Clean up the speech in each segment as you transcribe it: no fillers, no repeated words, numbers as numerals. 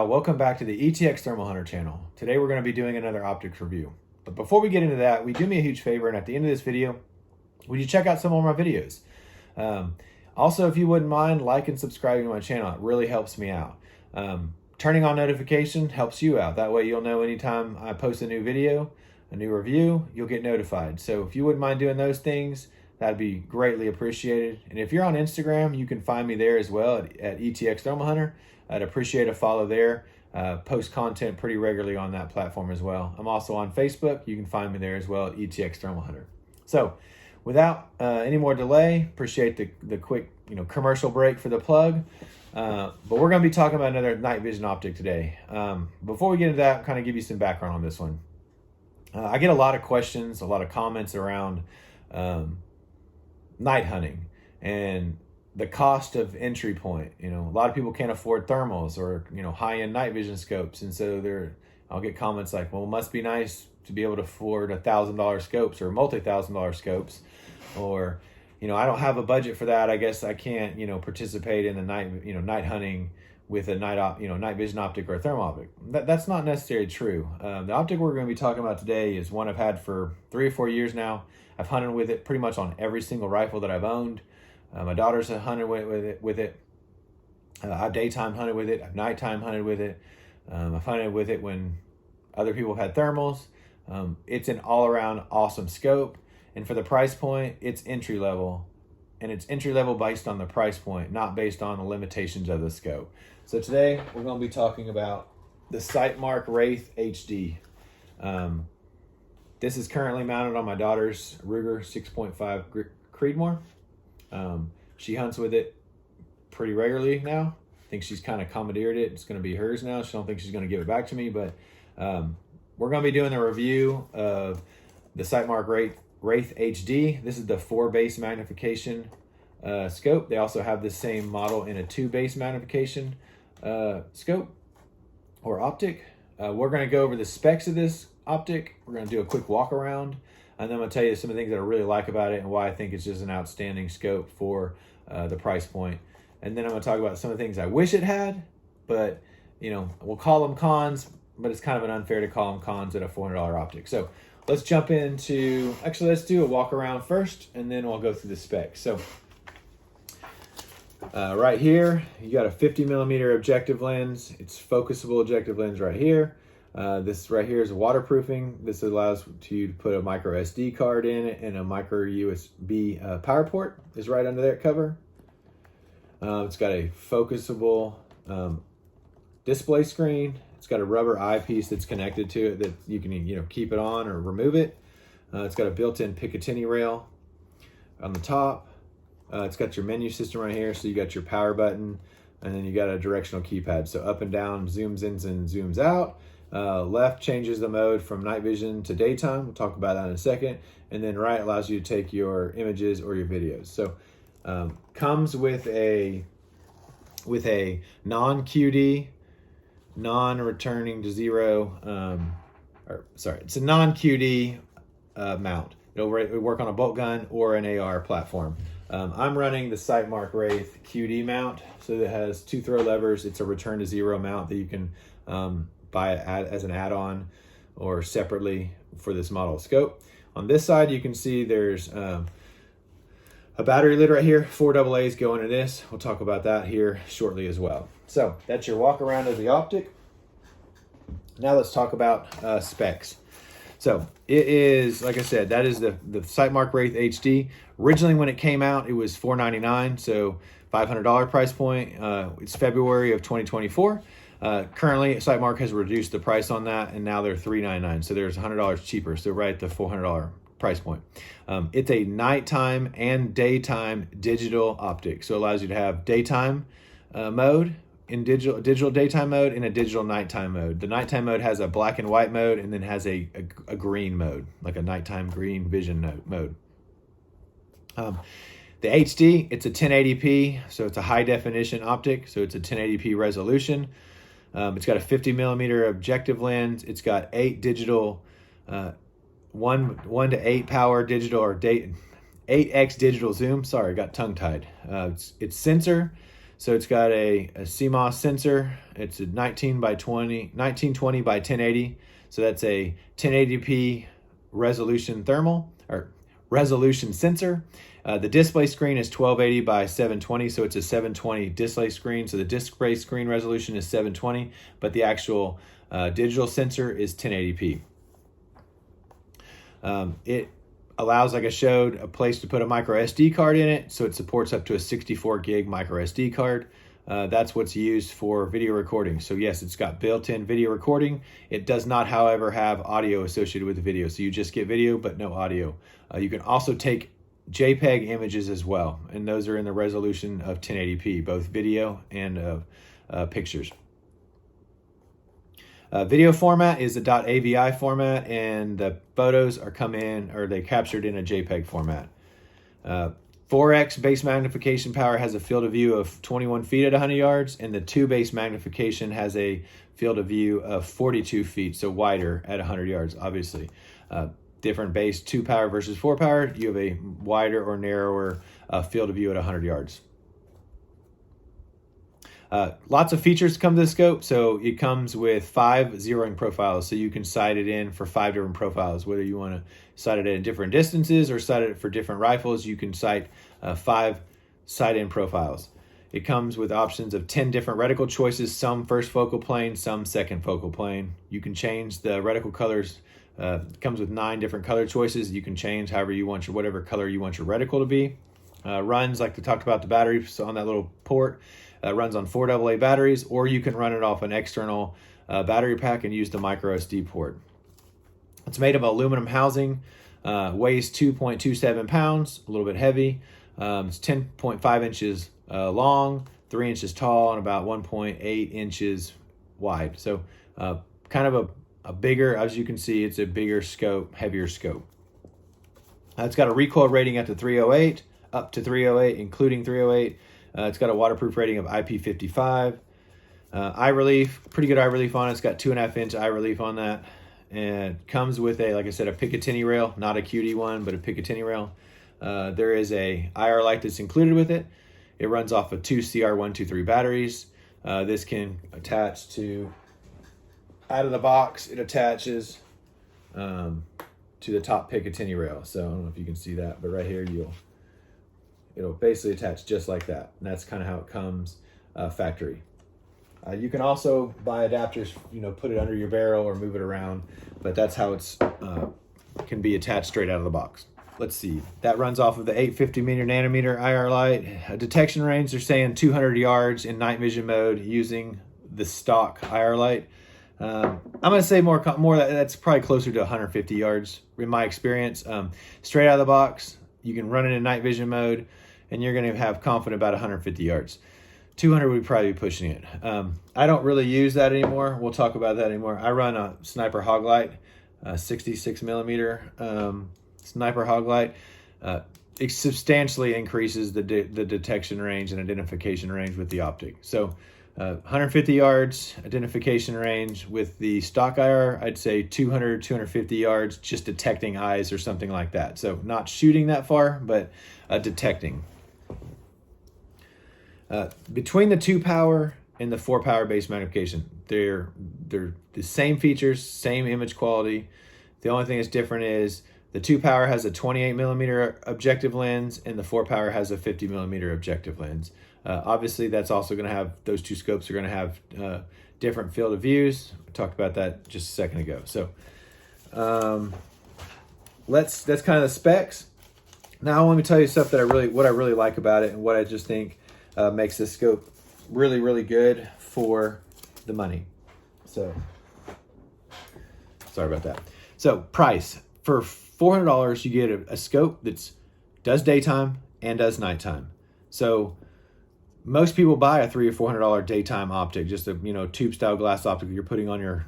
y'all? Welcome back to the ETX Thermal Hunter channel. Today we're going to be doing another optics review. But before we get into that, do me a huge favor, and at the end of this video, would you check out some of my videos? Also, if you wouldn't mind, like and subscribing to my channel. It really helps me out. Turning on notification helps you out. That way you'll know anytime I post a new video, a new review, you'll get notified. So if you wouldn't mind doing those things, that'd be greatly appreciated. And if you're on Instagram, you can find me there as well at ETX Thermal Hunter. I'd appreciate a follow there. Post content pretty regularly on that platform as well. I'm also on Facebook. You can find me there as well at ETX Thermal Hunter. So without any more delay, appreciate the quick commercial break for the plug. But we're going to be talking about another night vision optic today. Before we get into that, I'll kind of give you some background on this one. I get a lot of questions, a lot of comments around night hunting and the cost of entry point. A lot of people can't afford thermals or high-end night vision scopes, and so I'll get comments like, well, it must be nice to be able to afford $1,000 scopes or multi-$1,000 scopes, or I don't have a budget for that. I guess I can't participate in the night hunting with a night vision optic or a thermal optic. That's not necessarily true. The optic we're going to be talking about today is one I've had for 3 or 4 years now. I've hunted with it pretty much on every single rifle that I've owned. My daughters have hunted with it. I've daytime hunted with it. I've nighttime hunted with it. I've hunted with it when other people have had thermals. It's an all-around awesome scope. And for the price point, it's entry level. And it's entry level based on the price point, not based on the limitations of the scope. So today we're going to be talking about the Sightmark Wraith HD. This is currently mounted on my daughter's Ruger 6.5 Creedmoor. She hunts with it pretty regularly now. I think she's kind of commandeered it. It's going to be hers now. She don't think she's going to give it back to me, but we're going to be doing a review of the Sightmark Wraith HD. This is the 4 base magnification scope. They also have the same model in a 2 base magnification scope or optic. We're going to go over the specs of this optic. We're going to do a quick walk around, and then I'm going to tell you some of the things that I really like about it and why I think it's just an outstanding scope for the price point. And then I'm going to talk about some of the things I wish it had, but we'll call them cons, but it's kind of unfair to call them cons at a $400 optic. So let's jump into, let's do a walk around first, and then we'll go through the specs. So right here, you got a 50 millimeter objective lens. It's focusable objective lens right here. This right here is waterproofing. This allows you to put a micro SD card in it, and a micro USB power port is right under that cover. It's got a focusable display screen. It's got a rubber eyepiece that's connected to it that you can keep it on or remove it. It's got a built-in Picatinny rail on the top. It's got your menu system right here, so you got your power button, and then you got a directional keypad. So up and down zooms in and zooms out. Left changes the mode from night vision to daytime. We'll talk about that in a second. And then right allows you to take your images or your videos. So comes with a non-QD, non-returning to zero, it's a non-QD mount. It'll work on a bolt gun or an AR platform. I'm running the Sightmark Wraith QD mount, so it has 2 throw levers. It's a return to zero mount that you can buy as an add-on or separately for this model scope. On this side, you can see there's a battery lid right here. 4 AA's go into this. We'll talk about that here shortly as well. So that's your walk around of the optic. Now let's talk about specs. So it is, like I said, that is the Sightmark Wraith HD. Originally when it came out, it was $499, so $500 price point. It's February of 2024. Currently, Sightmark has reduced the price on that, and now they're $399, so there's $100 cheaper, so right at the $400 price point. It's a nighttime and daytime digital optic, so it allows you to have daytime mode in digital daytime mode and a digital nighttime mode. The nighttime mode has a black and white mode, and then has a green mode, like a nighttime green vision mode. The HD, it's a 1080p, so it's a high definition optic, so it's a 1080p resolution. It's got a 50 millimeter objective lens. It's got 8 digital, 1 to 8 power digital, or 8x digital zoom. Sorry, I got tongue tied. It's sensor. So it's got a CMOS sensor. It's a 1920 by 1080. So that's a 1080p resolution resolution sensor. The display screen is 1280 by 720, so it's a 720 display screen. So the display screen resolution is 720, but the actual digital sensor is 1080p. It allows, like I showed, a place to put a micro SD card in it, so it supports up to a 64 gig micro SD card. That's what's used for video recording. So yes, it's got built-in video recording. It does not, however, have audio associated with the video. So you just get video, but no audio. You can also take JPEG images as well, and those are in the resolution of 1080p, both video and pictures. Video format is a .avi format, and the photos are they captured in a JPEG format. 4x base magnification power has a field of view of 21 feet at 100 yards, and the 2 base magnification has a field of view of 42 feet, so wider at 100 yards, obviously. Different base 2 power versus 4 power, you have a wider or narrower field of view at 100 yards. Lots of features come to the scope. So it comes with 5 zeroing profiles. So you can sight it in for 5 different profiles, whether you want to sight it at different distances or sight it for different rifles. You can sight 5 sight in profiles. It comes with options of 10 different reticle choices, some first focal plane, some second focal plane. You can change the reticle colors. It comes with 9 different color choices. You can change however you want whatever color you want your reticle to be. Runs, like we talked about the battery, so on that little port, runs on 4 AA batteries, or you can run it off an external battery pack and use the micro SD port. It's made of aluminum housing, weighs 2.27 pounds, a little bit heavy. It's 10.5 inches long, 3 inches tall, and about 1.8 inches wide. So kind of a bigger, as you can see, it's a bigger scope, heavier scope. It's got a recoil rating up to 308, including 308. It's got a waterproof rating of IP55. Eye relief, pretty good eye relief on it. It's got 2.5 inch eye relief on that. And it comes with like I said, a Picatinny rail, not a QD one, but a Picatinny rail. There is a IR light that's included with it. It runs off of 2 CR123 batteries. This can attach to, out of the box, it attaches to the top Picatinny rail. So I don't know if you can see that, but right here it'll basically attach just like that. And that's kind of how it comes factory. You can also buy adapters, put it under your barrel or move it around, but that's how it's can be attached straight out of the box. Let's see, that runs off of the 850 nanometer IR light. A detection range, they're saying 200 yards in night vision mode using the stock IR light. I'm gonna say more that's probably closer to 150 yards in my experience. Straight out of the box, you can run it in night vision mode, and you're going to have confident about 150 yards. 200 would probably be pushing it. I don't really use that anymore. We'll talk about that anymore. I run a Sniper Hog Light, 66 millimeter Sniper Hog Light. It substantially increases the detection range and identification range with the Optic. So 150 yards identification range with the stock IR. I'd say 200, 250 yards just detecting eyes or something like that. So not shooting that far, but detecting. Between the 2 power and the 4 power base magnification, they're the same features, same image quality. The only thing that's different is the 2 power has a 28 millimeter objective lens, and the 4 power has a 50 millimeter objective lens. Obviously, that's also going to have, those 2 scopes are going to have different field of views. I talked about that just a second ago. So that's kind of the specs. Now let me tell you stuff that what I really like about it, and what I just think makes this scope really, really good for the money. So sorry about that. So price, for $400, you get a scope that does daytime and does nighttime. So most people buy a $300 or $400 daytime optic, just a tube style glass optic you're putting on your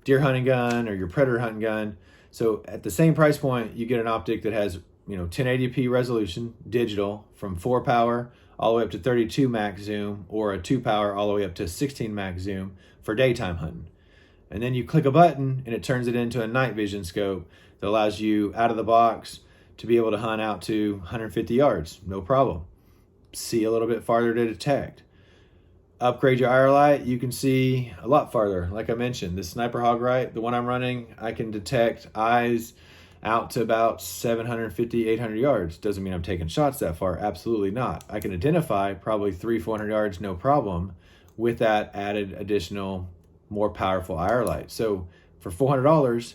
deer hunting gun or your predator hunting gun. So at the same price point, you get an optic that has 1080p resolution, digital, from 4 power all the way up to 32 max zoom, or a 2 power all the way up to 16 max zoom for daytime hunting. And then you click a button and it turns it into a night vision scope that allows you out of the box to be able to hunt out to 150 yards, no problem. see a little bit farther to detect. Upgrade your IR light, you can see a lot farther. Like I mentioned, this Sniper Hog Right, the one I'm running, I can detect eyes out to about 750, 800 yards. Doesn't mean I'm taking shots that far, absolutely not. I can identify probably 300-400 yards, no problem, with that added additional, more powerful IR light. So for $400,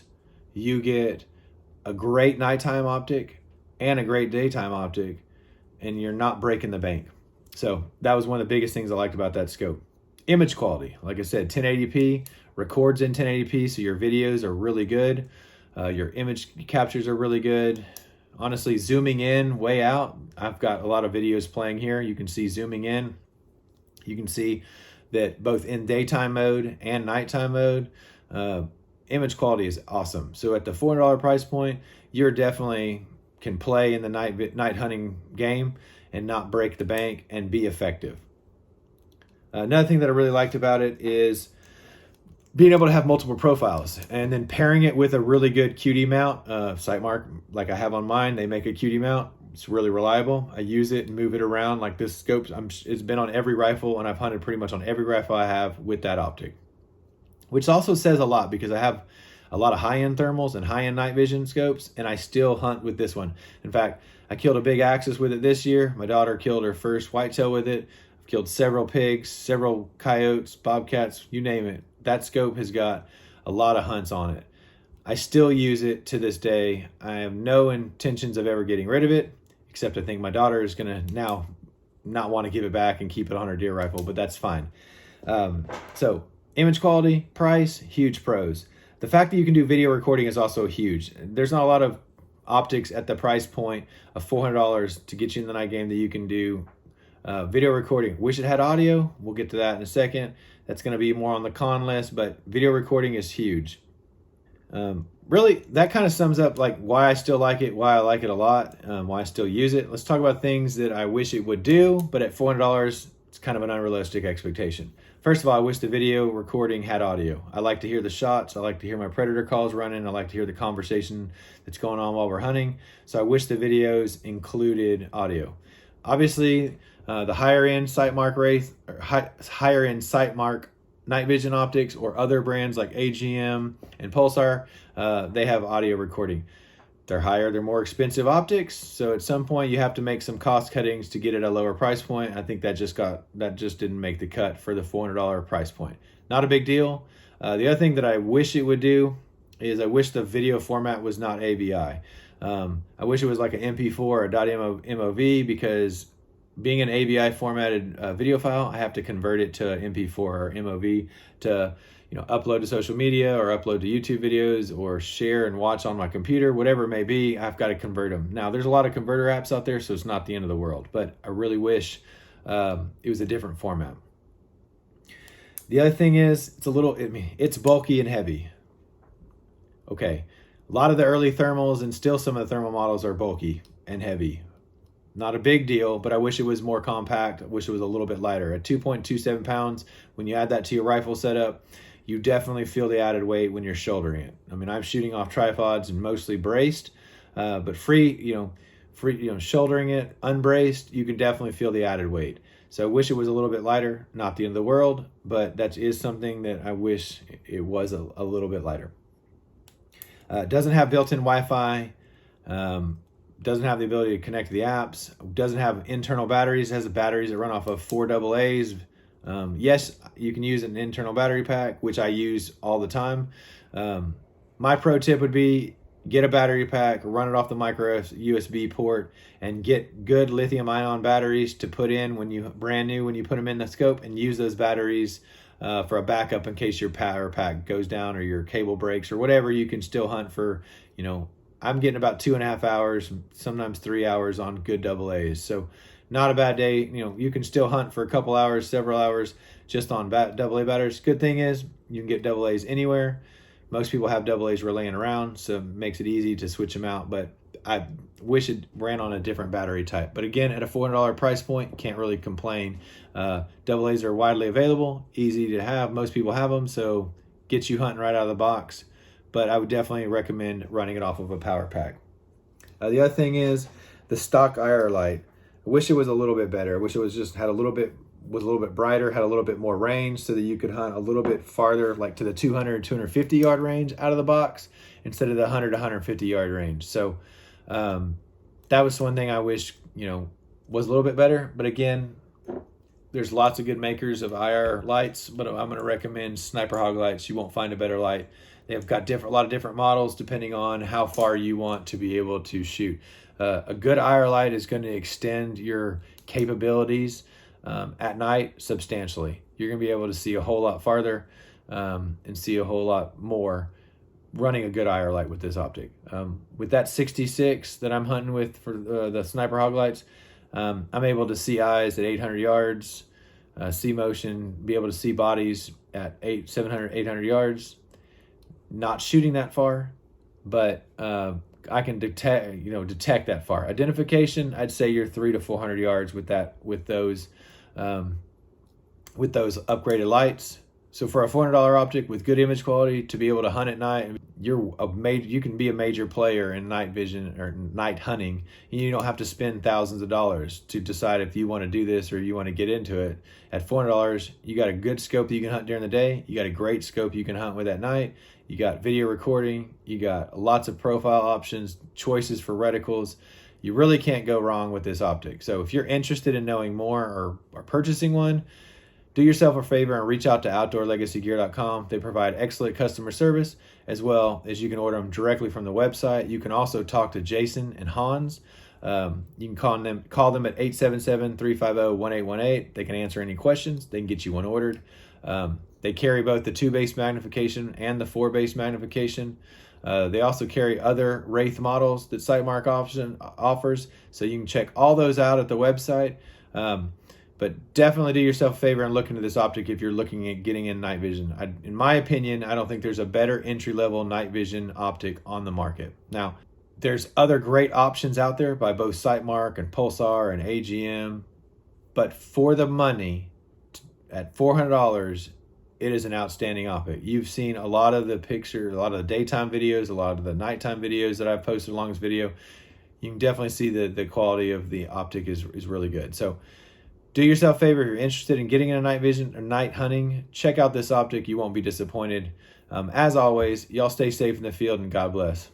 you get a great nighttime optic and a great daytime optic, and you're not breaking the bank. So that was one of the biggest things I liked about that scope. Image quality, like I said, 1080p, records in 1080p, so your videos are really good. Your image captures are really good. Honestly, zooming in, way out, I've got a lot of videos playing here. You can see zooming in. You can see that both in daytime mode and nighttime mode, image quality is awesome. So at the $400 price point, you're definitely can play in the night hunting game and not break the bank and be effective. Another thing that I really liked about it is being able to have multiple profiles and then pairing it with a really good QD mount. Sightmark, like I have on mine, they make a QD mount. It's really reliable. I use it and move it around like this scope. It's been on every rifle, and I've hunted pretty much on every rifle I have with that optic, which also says a lot because I have a lot of high-end thermals and high-end night vision scopes, and I still hunt with this one. In fact, I killed a big axis with it this year. My daughter killed her first whitetail with it. I've killed several pigs, several coyotes, bobcats, you name it. That scope has got a lot of hunts on it. I still use it to this day. I have no intentions of ever getting rid of it, except I think my daughter is going to now not want to give it back and keep it on her deer rifle, but that's fine. So image quality, price, huge pros. The fact that you can do video recording is also huge. There's not a lot of optics at the price point of $400 to get you in the night game that you can do video recording. Wish it had audio. We'll get to that in a second. That's going to be more on the con list, but video recording is huge. Really, that kind of sums up like why I still like it, why I like it a lot, why I still use it. Let's talk about things that I wish it would do, but at $400, it's kind of an unrealistic expectation. First of all, I wish the video recording had audio. I like to hear the shots. I like to hear my predator calls running. I like to hear the conversation that's going on while we're hunting. So I wish the videos included audio. Obviously, the higher end Sightmark Wraith, or higher end Sightmark night vision optics, or other brands like AGM and Pulsar, they have audio recording. They're higher, they're more expensive optics, so at some point you have to make some cost cuttings to get it at a lower price point. I think that just didn't make the cut for the $400 price point. Not a big deal. The other thing that I wish it would do is I wish the video format was not AVI. I wish it was like an MP4 or .mov, because being an AVI formatted video file, I have to convert it to MP4 or MOV to upload to social media or upload to YouTube videos or share and watch on my computer, whatever it may be. I've got to convert them. Now, there's a lot of converter apps out there, so it's not the end of the world, but I really wish it was a different format. The other thing is it's bulky and heavy. Okay, a lot of the early thermals and still some of the thermal models are bulky and heavy. Not a big deal, but I wish it was more compact. I wish it was a little bit lighter. At 2.27 pounds, when you add that to your rifle setup, you definitely feel the added weight when you're shouldering it. I mean, I'm shooting off tripods and mostly braced, but shouldering it, unbraced, you can definitely feel the added weight. So I wish it was a little bit lighter. Not the end of the world, but that is something that I wish it was a little bit lighter. Doesn't have built-in Wi-Fi. Doesn't have the ability to connect to the apps. Doesn't have internal batteries. It has batteries that run off of 4 AA's. Yes, you can use an internal battery pack, which I use all the time. My pro tip would be get a battery pack, run it off the micro USB port, and get good lithium ion batteries to put in when you put them in the scope, and use those batteries for a backup in case your power pack goes down or your cable breaks or whatever. You can still hunt for, I'm getting about 2.5 hours, sometimes 3 hours on good AA's. So not a bad day. You can still hunt for a couple hours, several hours just on AA batteries. Good thing is you can get AA's anywhere. Most people have AA's laying around, so it makes it easy to switch them out. But I wish it ran on a different battery type. But again, at a $400 price point, can't really complain. AA's are widely available, easy to have. Most people have them, so gets you hunting right out of the box. But I would definitely recommend running it off of a power pack. The other thing is the stock IR light. I wish it was a little bit better. I wish it was just had a little bit brighter, had a little bit more range, so that you could hunt a little bit farther, like to the 200, 250 yard range out of the box instead of the 100 to 150 yard range. So that was one thing I wish, was a little bit better. But again, there's lots of good makers of IR lights, but I'm going to recommend Sniper Hog lights. You won't find a better light. They've got a lot of different models depending on how far you want to be able to shoot. A good IR light is going to extend your capabilities at night substantially. You're going to be able to see a whole lot farther and see a whole lot more running a good IR light with this optic. With that 66 that I'm hunting with for the Sniper Hog lights, I'm able to see eyes at 800 yards, see motion, be able to see bodies at 700, 800 yards. Not shooting that far, but I can detect that far. Identification, I'd say you're 300 to 400 yards with those upgraded lights. So for a $400 optic with good image quality to be able to hunt at night, you can be a major player in night vision or night hunting. You don't have to spend thousands of dollars to decide if you want to do this or you want to get into it. At $400, you got a good scope that you can hunt during the day. You got a great scope you can hunt with at night. You got video recording. You got lots of profile options, choices for reticles. You really can't go wrong with this optic. So if you're interested in knowing more or purchasing one, do yourself a favor and reach out to OutdoorLegacyGear.com. They provide excellent customer service, as well as you can order them directly from the website. You can also talk to Jason and Hans. You can call them at 877-350-1818. They can answer any questions. They can get you one ordered. They carry both the 2-base magnification and the 4-base magnification. They also carry other Wraith models that Sightmark offers, so you can check all those out at the website. But definitely do yourself a favor and look into this optic if you're looking at getting in night vision. In my opinion, I don't think there's a better entry-level night vision optic on the market. Now, there's other great options out there by both Sightmark and Pulsar and AGM, but for the money, at $400, it is an outstanding optic. You've seen a lot of the daytime videos, a lot of the nighttime videos that I've posted along this video. You can definitely see the quality of the optic is really good. So do yourself a favor if you're interested in getting into night vision or night hunting. Check out this optic. You won't be disappointed. As always, y'all stay safe in the field and God bless.